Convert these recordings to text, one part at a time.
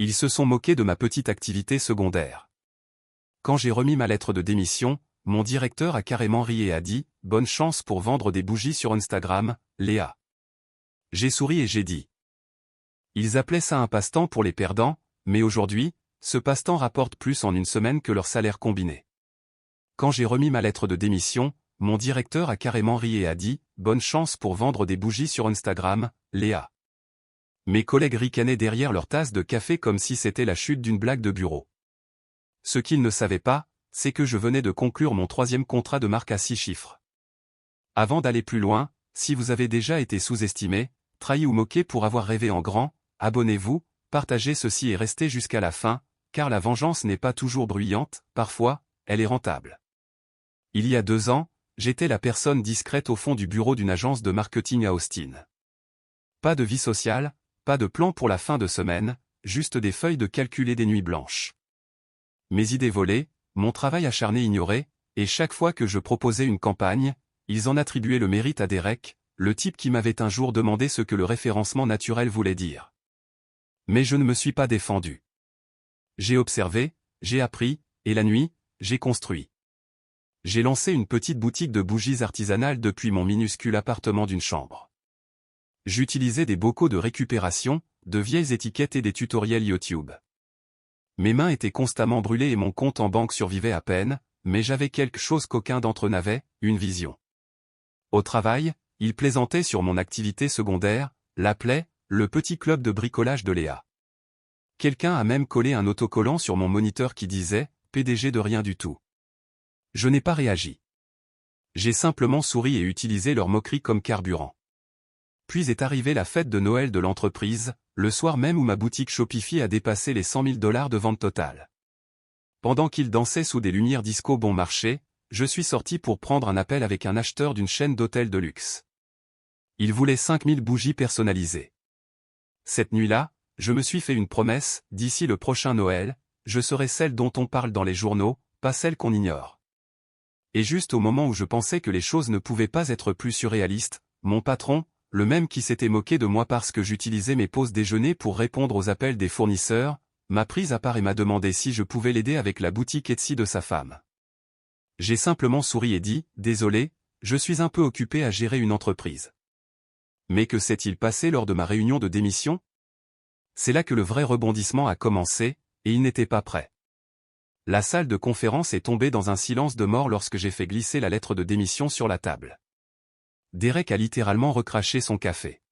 Ils se sont moqués de ma petite activité secondaire. Quand j'ai remis ma lettre de démission, mon directeur a carrément ri et a dit « Bonne chance pour vendre des bougies sur Instagram, Léa ». J'ai souri et j'ai dit. Ils appelaient ça un passe-temps pour les perdants, mais aujourd'hui, ce passe-temps rapporte plus en une semaine que leur salaire combiné. Quand j'ai remis ma lettre de démission, mon directeur a carrément ri et a dit « Bonne chance pour vendre des bougies sur Instagram, Léa ». Mes collègues ricanaient derrière leur tasse de café comme si c'était la chute d'une blague de bureau. Ce qu'ils ne savaient pas, c'est que je venais de conclure mon 3e contrat de marque à 6 chiffres. Avant d'aller plus loin, si vous avez déjà été sous-estimé, trahi ou moqué pour avoir rêvé en grand, abonnez-vous, partagez ceci et restez jusqu'à la fin, car la vengeance n'est pas toujours bruyante, parfois, elle est rentable. Il y a 2 ans, j'étais la personne discrète au fond du bureau d'une agence de marketing à Austin. Pas de vie sociale, pas de plan pour la fin de semaine, juste des feuilles de calcul et des nuits blanches. Mes idées volées, mon travail acharné ignoré, et chaque fois que je proposais une campagne, ils en attribuaient le mérite à Derek, le type qui m'avait un jour demandé ce que le référencement naturel voulait dire. Mais je ne me suis pas défendu. J'ai observé, j'ai appris, et la nuit, j'ai construit. J'ai lancé une petite boutique de bougies artisanales depuis mon minuscule appartement d'une chambre. J'utilisais des bocaux de récupération, de vieilles étiquettes et des tutoriels YouTube. Mes mains étaient constamment brûlées et mon compte en banque survivait à peine, mais j'avais quelque chose qu'aucun d'entre eux n'avait, une vision. Au travail, ils plaisantaient sur mon activité secondaire, l'appelaient « le petit club de bricolage de Léa ». Quelqu'un a même collé un autocollant sur mon moniteur qui disait « PDG de rien du tout ». Je n'ai pas réagi. J'ai simplement souri et utilisé leur moquerie comme carburant. Puis est arrivée la fête de Noël de l'entreprise, le soir même où ma boutique Shopify a dépassé les 100 000 $ de vente totale. Pendant qu'ils dansaient sous des lumières disco bon marché, je suis sorti pour prendre un appel avec un acheteur d'une chaîne d'hôtels de luxe. Il voulait 5000 bougies personnalisées. Cette nuit-là, je me suis fait une promesse, d'ici le prochain Noël, je serai celle dont on parle dans les journaux, pas celle qu'on ignore. Et juste au moment où je pensais que les choses ne pouvaient pas être plus surréalistes, mon patron, le même qui s'était moqué de moi parce que j'utilisais mes pauses déjeuner pour répondre aux appels des fournisseurs, m'a prise à part et m'a demandé si je pouvais l'aider avec la boutique Etsy de sa femme. J'ai simplement souri et dit « Désolé, je suis un peu occupé à gérer une entreprise ». Mais que s'est-il passé lors de ma réunion de démission? C'est là que le vrai rebondissement a commencé, et il n'était pas prêt. La salle de conférence est tombée dans un silence de mort lorsque j'ai fait glisser la lettre de démission sur la table. Derek a littéralement recraché son café.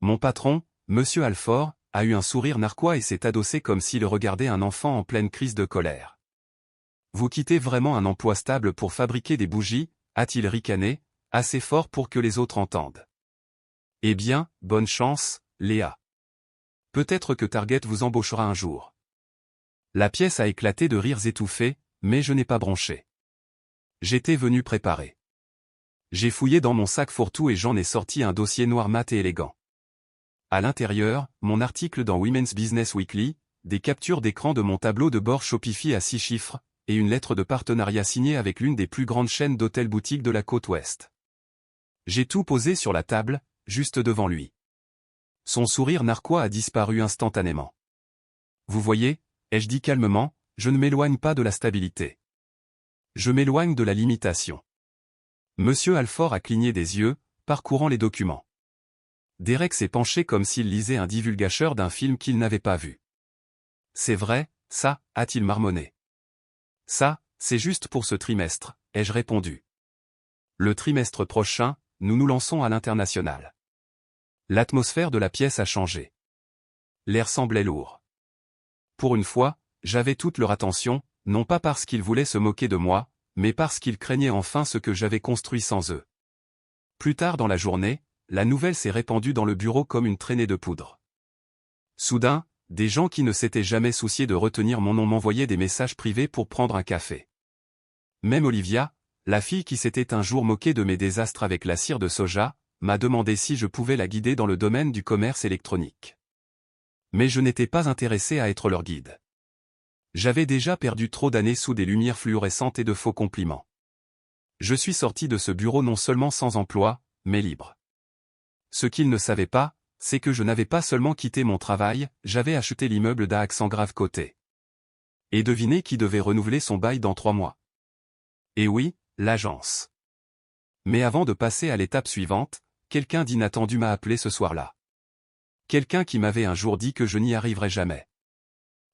Mon patron, Monsieur Alfort, a eu un sourire narquois et s'est adossé comme s'il regardait un enfant en pleine crise de colère. Vous quittez vraiment un emploi stable pour fabriquer des bougies, a-t-il ricané, assez fort pour que les autres entendent. Eh bien, bonne chance, Léa. Peut-être que Target vous embauchera un jour. La pièce a éclaté de rires étouffés, mais je n'ai pas bronché. J'étais venu préparer. J'ai fouillé dans mon sac fourre-tout et j'en ai sorti un dossier noir mat et élégant. À l'intérieur, mon article dans Women's Business Weekly, des captures d'écran de mon tableau de bord Shopify à 6 chiffres, et une lettre de partenariat signée avec l'une des plus grandes chaînes d'hôtels-boutiques de la côte ouest. J'ai tout posé sur la table, juste devant lui. Son sourire narquois a disparu instantanément. Vous voyez, ai-je dit calmement, je ne m'éloigne pas de la stabilité. Je m'éloigne de la limitation. Monsieur Alfort a cligné des yeux, parcourant les documents. Derek s'est penché comme s'il lisait un divulgateur d'un film qu'il n'avait pas vu. C'est vrai, ça, a-t-il marmonné. Ça, c'est juste pour ce trimestre, ai-je répondu. Le trimestre prochain, nous nous lançons à l'international. L'atmosphère de la pièce a changé. L'air semblait lourd. Pour une fois, j'avais toute leur attention, non pas parce qu'ils voulaient se moquer de moi, mais parce qu'ils craignaient enfin ce que j'avais construit sans eux. Plus tard dans la journée, la nouvelle s'est répandue dans le bureau comme une traînée de poudre. Soudain, des gens qui ne s'étaient jamais souciés de retenir mon nom m'envoyaient des messages privés pour prendre un café. Même Olivia, la fille qui s'était un jour moquée de mes désastres avec la cire de soja, m'a demandé si je pouvais la guider dans le domaine du commerce électronique. Mais je n'étais pas intéressé à être leur guide. J'avais déjà perdu trop d'années sous des lumières fluorescentes et de faux compliments. Je suis sorti de ce bureau non seulement sans emploi, mais libre. Ce qu'ils ne savaient pas, c'est que je n'avais pas seulement quitté mon travail, j'avais acheté l'immeuble d'Aix-en-Grave côté. Et devinez qui devait renouveler son bail dans 3 mois. Et oui, l'agence. Mais avant de passer à l'étape suivante, quelqu'un d'inattendu m'a appelé ce soir-là. Quelqu'un qui m'avait un jour dit que je n'y arriverais jamais.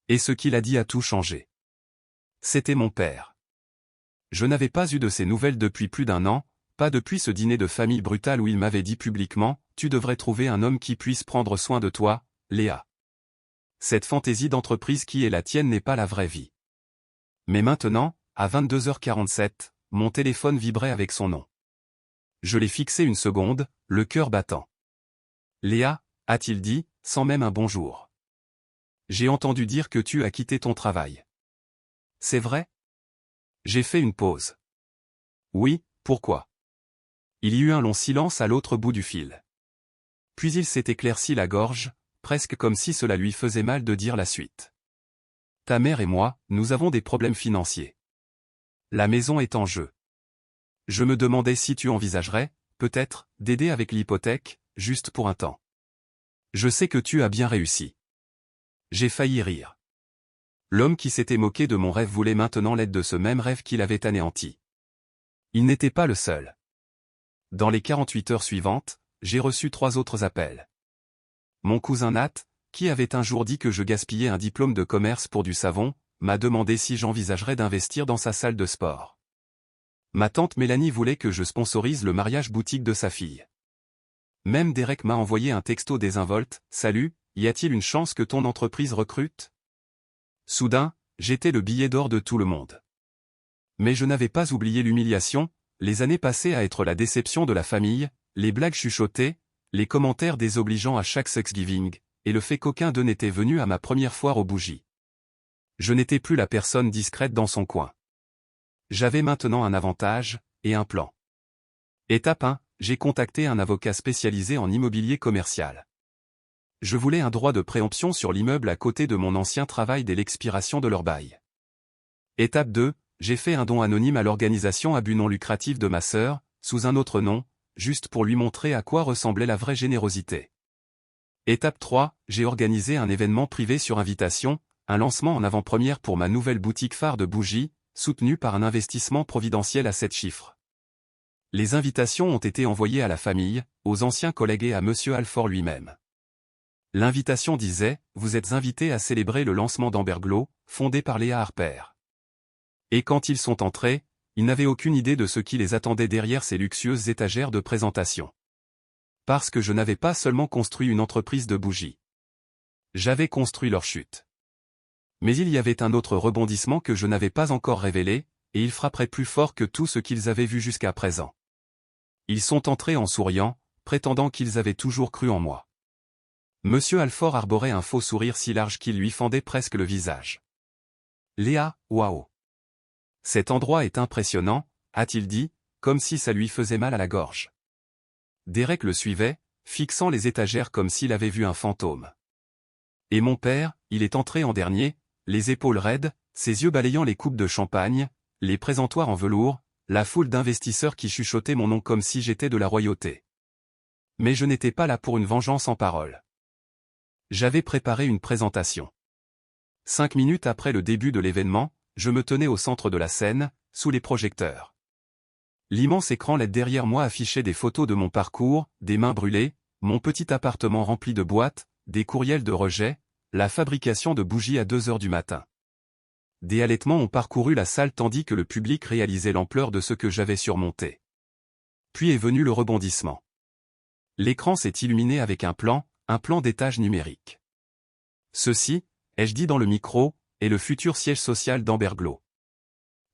Et ce qu'il a dit a tout changé. C'était mon père. Je n'avais pas eu de ses nouvelles depuis plus d'1 an, pas depuis ce dîner de famille brutal où il m'avait dit publiquement « Tu devrais trouver un homme qui puisse prendre soin de toi, Léa. » Cette fantaisie d'entreprise qui est la tienne n'est pas la vraie vie. Mais maintenant, à 22h47, mon téléphone vibrait avec son nom. Je l'ai fixé une seconde, le cœur battant. « Léa » a-t-il dit, sans même un bonjour. « J'ai entendu dire que tu as quitté ton travail. » « C'est vrai ? » J'ai fait une pause. « Oui, pourquoi ?» Il y eut un long silence à l'autre bout du fil. Puis il s'est éclairci la gorge, presque comme si cela lui faisait mal de dire la suite. « Ta mère et moi, nous avons des problèmes financiers. La maison est en jeu. Je me demandais si tu envisagerais, peut-être, d'aider avec l'hypothèque, juste pour un temps. Je sais que tu as bien réussi. » J'ai failli rire. L'homme qui s'était moqué de mon rêve voulait maintenant l'aide de ce même rêve qu'il avait anéanti. Il n'était pas le seul. Dans les 48 heures suivantes, j'ai reçu 3 autres appels. Mon cousin Nat, qui avait un jour dit que je gaspillais un diplôme de commerce pour du savon, m'a demandé si j'envisagerais d'investir dans sa salle de sport. Ma tante Mélanie voulait que je sponsorise le mariage boutique de sa fille. Même Derek m'a envoyé un texto désinvolte, « Salut, y a-t-il une chance que ton entreprise recrute ?» Soudain, j'étais le billet d'or de tout le monde. Mais je n'avais pas oublié l'humiliation, les années passées à être la déception de la famille, les blagues chuchotées, les commentaires désobligeants à chaque Thanksgiving, et le fait qu'aucun d'eux n'était venu à ma première foire aux bougies. Je n'étais plus la personne discrète dans son coin. J'avais maintenant un avantage, et un plan. Étape 1, j'ai contacté un avocat spécialisé en immobilier commercial. Je voulais un droit de préemption sur l'immeuble à côté de mon ancien travail dès l'expiration de leur bail. Étape 2, j'ai fait un don anonyme à l'organisation à but non lucratif de ma sœur, sous un autre nom, juste pour lui montrer à quoi ressemblait la vraie générosité. Étape 3, j'ai organisé un événement privé sur invitation, un lancement en avant-première pour ma nouvelle boutique phare de bougies, soutenu par un investissement providentiel à 7 chiffres. Les invitations ont été envoyées à la famille, aux anciens collègues et à Monsieur Alfort lui-même. L'invitation disait « Vous êtes invités à célébrer le lancement d'Amberglo, fondé par Léa Harper. » Et quand ils sont entrés, ils n'avaient aucune idée de ce qui les attendait derrière ces luxueuses étagères de présentation. Parce que je n'avais pas seulement construit une entreprise de bougies. J'avais construit leur chute. Mais il y avait un autre rebondissement que je n'avais pas encore révélé, et il frapperait plus fort que tout ce qu'ils avaient vu jusqu'à présent. Ils sont entrés en souriant, prétendant qu'ils avaient toujours cru en moi. Monsieur Alfort arborait un faux sourire si large qu'il lui fendait presque le visage. « Léa, waouh! Cet endroit est impressionnant, » a-t-il dit, comme si ça lui faisait mal à la gorge. Derek le suivait, fixant les étagères comme s'il avait vu un fantôme. Et mon père, il est entré en dernier, les épaules raides, ses yeux balayant les coupes de champagne, les présentoirs en velours, la foule d'investisseurs qui chuchotaient mon nom comme si j'étais de la royauté. Mais je n'étais pas là pour une vengeance en parole. J'avais préparé une présentation. 5 minutes après le début de l'événement, je me tenais au centre de la scène, sous les projecteurs. L'immense écran LED derrière moi affichait des photos de mon parcours, des mains brûlées, mon petit appartement rempli de boîtes, des courriels de rejet, la fabrication de bougies à 2 heures du matin. Des halètements ont parcouru la salle tandis que le public réalisait l'ampleur de ce que j'avais surmonté. Puis est venu le rebondissement. L'écran s'est illuminé avec un plan d'étage numérique. Ceci, ai-je dit dans le micro, est le futur siège social d'Amberglo.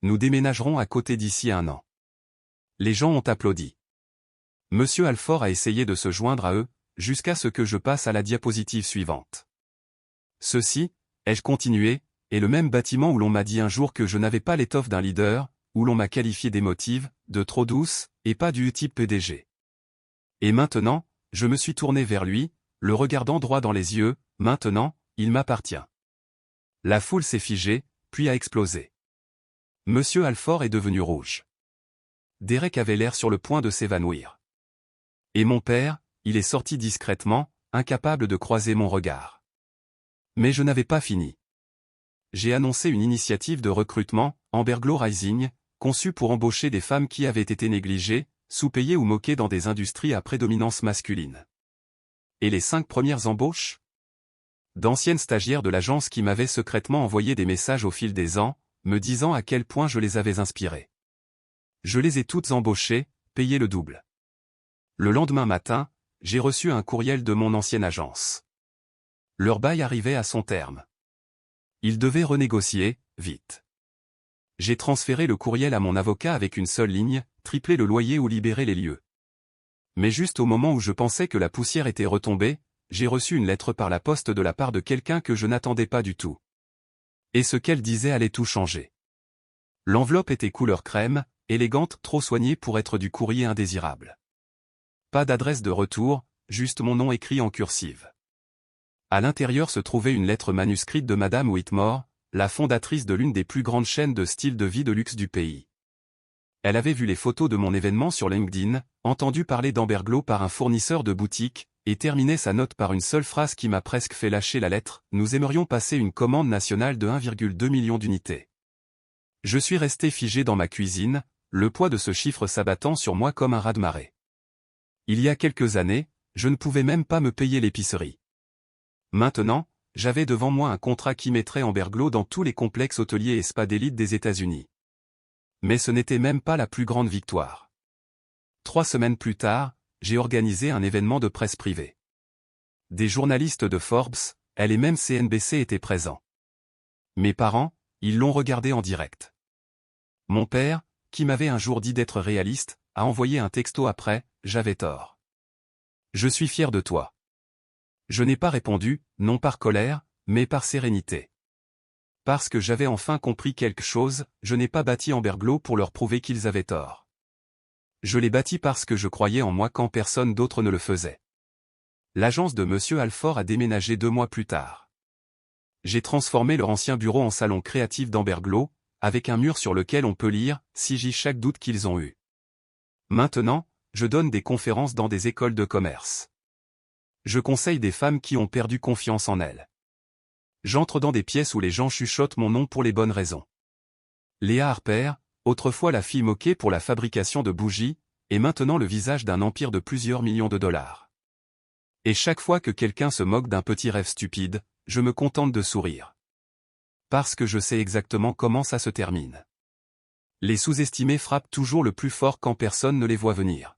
Nous déménagerons à côté d'ici 1 an. Les gens ont applaudi. Monsieur Alfort a essayé de se joindre à eux, jusqu'à ce que je passe à la diapositive suivante. Ceci, ai-je continué, est le même bâtiment où l'on m'a dit un jour que je n'avais pas l'étoffe d'un leader, où l'on m'a qualifié d'émotive, de trop douce, et pas du type PDG. Et maintenant, je me suis tourné vers lui, le regardant droit dans les yeux, maintenant, il m'appartient. La foule s'est figée, puis a explosé. Monsieur Alfort est devenu rouge. Derek avait l'air sur le point de s'évanouir. Et mon père, il est sorti discrètement, incapable de croiser mon regard. Mais je n'avais pas fini. J'ai annoncé une initiative de recrutement, Amberglow Rising, conçue pour embaucher des femmes qui avaient été négligées, sous-payées ou moquées dans des industries à prédominance masculine. Et les 5 premières embauches? D'anciennes stagiaires de l'agence qui m'avaient secrètement envoyé des messages au fil des ans, me disant à quel point je les avais inspirées. Je les ai toutes embauchées, payées le double. Le lendemain matin, j'ai reçu un courriel de mon ancienne agence. Leur bail arrivait à son terme. Ils devaient renégocier, vite. J'ai transféré le courriel à mon avocat avec une seule ligne, tripler le loyer ou libérer les lieux. Mais juste au moment où je pensais que la poussière était retombée, j'ai reçu une lettre par la poste de la part de quelqu'un que je n'attendais pas du tout. Et ce qu'elle disait allait tout changer. L'enveloppe était couleur crème, élégante, trop soignée pour être du courrier indésirable. Pas d'adresse de retour, juste mon nom écrit en cursive. À l'intérieur se trouvait une lettre manuscrite de Madame Whitmore, la fondatrice de l'une des plus grandes chaînes de style de vie de luxe du pays. Elle avait vu les photos de mon événement sur LinkedIn, entendu parler d'Amberglow par un fournisseur de boutique, et terminait sa note par une seule phrase qui m'a presque fait lâcher la lettre: nous aimerions passer une commande nationale de 1,2 million d'unités. Je suis resté figé dans ma cuisine, le poids de ce chiffre s'abattant sur moi comme un raz-de-marée. Il y a quelques années, je ne pouvais même pas me payer l'épicerie. Maintenant, j'avais devant moi un contrat qui mettrait Amberglow dans tous les complexes hôteliers et spas d'élite des États-Unis. Mais ce n'était même pas la plus grande victoire. 3 semaines plus tard, j'ai organisé un événement de presse privée. Des journalistes de Forbes, elle et même CNBC étaient présents. Mes parents, ils l'ont regardé en direct. Mon père, qui m'avait un jour dit d'être réaliste, a envoyé un texto après: j'avais tort. Je suis fier de toi. Je n'ai pas répondu, non par colère, mais par sérénité. Parce que j'avais enfin compris quelque chose, je n'ai pas bâti Amberglow pour leur prouver qu'ils avaient tort. Je l'ai bâti parce que je croyais en moi quand personne d'autre ne le faisait. L'agence de Monsieur Alfort a déménagé 2 mois plus tard. J'ai transformé leur ancien bureau en salon créatif d'Amberglow, avec un mur sur lequel on peut lire « Sigis chaque doute qu'ils ont eu ». Maintenant, je donne des conférences dans des écoles de commerce. Je conseille des femmes qui ont perdu confiance en elles. J'entre dans des pièces où les gens chuchotent mon nom pour les bonnes raisons. Léa Harper, autrefois la fille moquée pour la fabrication de bougies, est maintenant le visage d'un empire de plusieurs millions de dollars. Et chaque fois que quelqu'un se moque d'un petit rêve stupide, je me contente de sourire. Parce que je sais exactement comment ça se termine. Les sous-estimés frappent toujours le plus fort quand personne ne les voit venir.